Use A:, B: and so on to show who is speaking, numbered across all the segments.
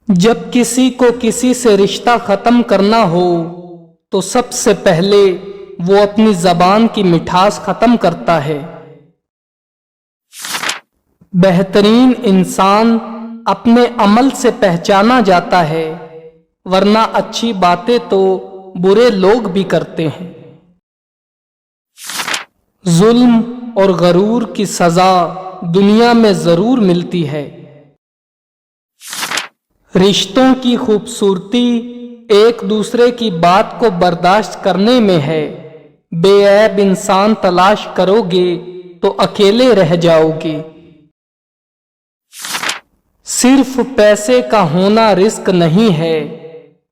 A: جب کسی کو کسی سے رشتہ ختم کرنا ہو تو سب سے پہلے وہ اپنی زبان کی مٹھاس ختم کرتا ہے۔ بہترین انسان اپنے عمل سے پہچانا جاتا ہے، ورنہ اچھی باتیں تو برے لوگ بھی کرتے ہیں۔ ظلم اور غرور کی سزا دنیا میں ضرور ملتی ہے۔ رشتوں کی خوبصورتی ایک دوسرے کی بات کو برداشت کرنے میں ہے۔ بے عیب انسان تلاش کرو گے تو اکیلے رہ جاؤ گے۔ صرف پیسے کا ہونا رزق نہیں ہے،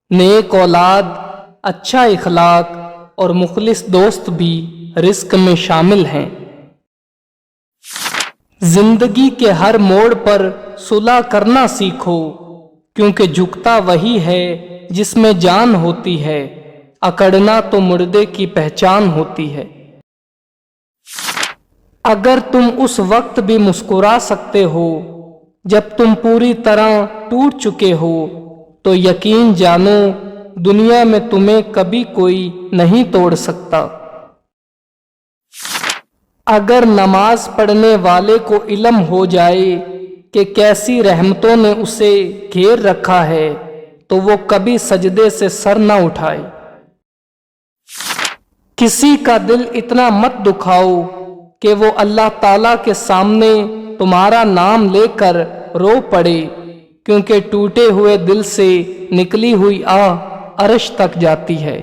A: نیک اولاد، اچھا اخلاق اور مخلص دوست بھی رزق میں شامل ہیں۔ زندگی کے ہر موڑ پر صلح کرنا سیکھو، کیونکہ جھکتا وہی ہے جس میں جان ہوتی ہے، اکڑنا تو مردے کی پہچان ہوتی ہے۔ اگر تم اس وقت بھی مسکرا سکتے ہو جب تم پوری طرح ٹوٹ چکے ہو، تو یقین جانو دنیا میں تمہیں کبھی کوئی نہیں توڑ سکتا۔ اگر نماز پڑھنے والے کو علم ہو جائے کہ کیسی رحمتوں نے اسے گھیر رکھا ہے، تو وہ کبھی سجدے سے سر نہ اٹھائے۔ کسی کا دل اتنا مت دکھاؤ کہ وہ اللہ تعالیٰ کے سامنے تمہارا نام لے کر رو پڑے، کیونکہ ٹوٹے ہوئے دل سے نکلی ہوئی آہ عرش تک جاتی ہے۔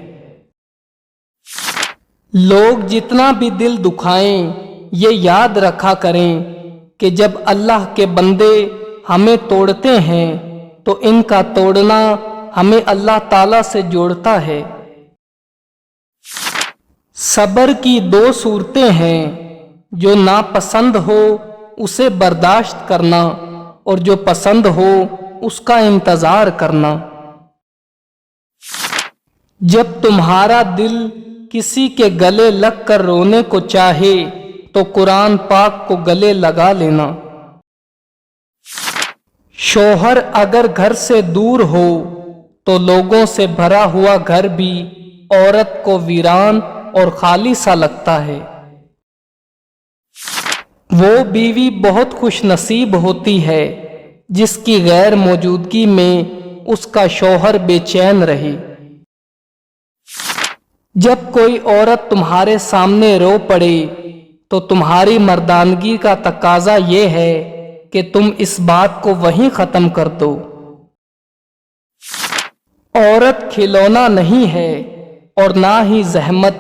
A: لوگ جتنا بھی دل دکھائیں، یہ یاد رکھا کریں کہ جب اللہ کے بندے ہمیں توڑتے ہیں تو ان کا توڑنا ہمیں اللہ تعالیٰ سے جوڑتا ہے۔ صبر کی دو صورتیں ہیں، جو ناپسند ہو اسے برداشت کرنا، اور جو پسند ہو اس کا انتظار کرنا۔ جب تمہارا دل کسی کے گلے لگ کر رونے کو چاہے تو قرآن پاک کو گلے لگا لینا۔ شوہر اگر گھر سے دور ہو تو لوگوں سے بھرا ہوا گھر بھی عورت کو ویران اور خالی سا لگتا ہے۔ وہ بیوی بہت خوش نصیب ہوتی ہے جس کی غیر موجودگی میں اس کا شوہر بے چین رہے۔ جب کوئی عورت تمہارے سامنے رو پڑے تو تمہاری مردانگی کا تقاضا یہ ہے کہ تم اس بات کو وہیں ختم کر دو۔ عورت کھلونا نہیں ہے اور نہ ہی زحمت،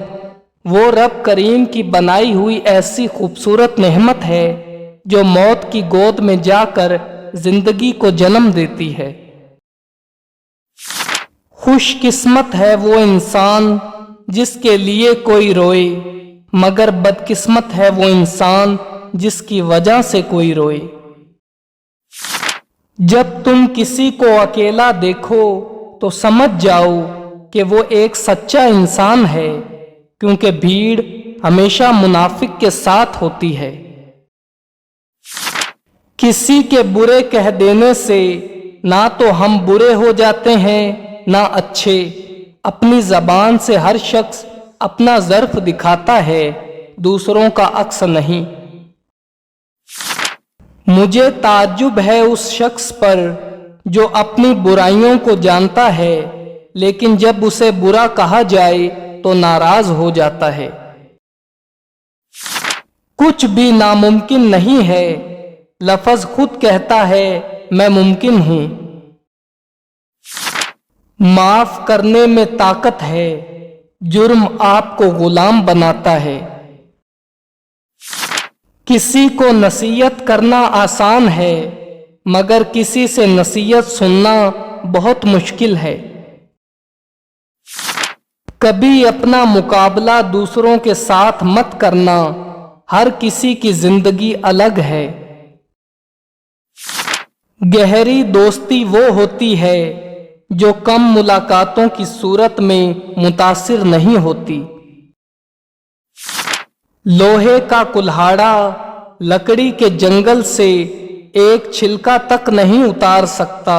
A: وہ رب کریم کی بنائی ہوئی ایسی خوبصورت نعمت ہے جو موت کی گود میں جا کر زندگی کو جنم دیتی ہے۔ خوش قسمت ہے وہ انسان جس کے لیے کوئی روئے، مگر بدقسمت ہے وہ انسان جس کی وجہ سے کوئی روئے۔ جب تم کسی کو اکیلا دیکھو تو سمجھ جاؤ کہ وہ ایک سچا انسان ہے، کیونکہ بھیڑ ہمیشہ منافق کے ساتھ ہوتی ہے۔ کسی کے برے کہہ دینے سے نہ تو ہم برے ہو جاتے ہیں نہ اچھے۔ اپنی زبان سے ہر شخص اپنا ظرف دکھاتا ہے، دوسروں کا عکس نہیں۔ مجھے تعجب ہے اس شخص پر جو اپنی برائیوں کو جانتا ہے لیکن جب اسے برا کہا جائے تو ناراض ہو جاتا ہے۔ کچھ بھی ناممکن نہیں ہے، لفظ خود کہتا ہے میں ممکن ہوں۔ معاف کرنے میں طاقت ہے، جرم آپ کو غلام بناتا ہے۔ کسی کو نصیحت کرنا آسان ہے، مگر کسی سے نصیحت سننا بہت مشکل ہے۔ کبھی اپنا مقابلہ دوسروں کے ساتھ مت کرنا، ہر کسی کی زندگی الگ ہے۔ گہری دوستی وہ ہوتی ہے جو کم ملاقاتوں کی صورت میں متاثر نہیں ہوتی۔ لوہے کا کلہاڑا لکڑی کے جنگل سے ایک چھلکا تک نہیں اتار سکتا،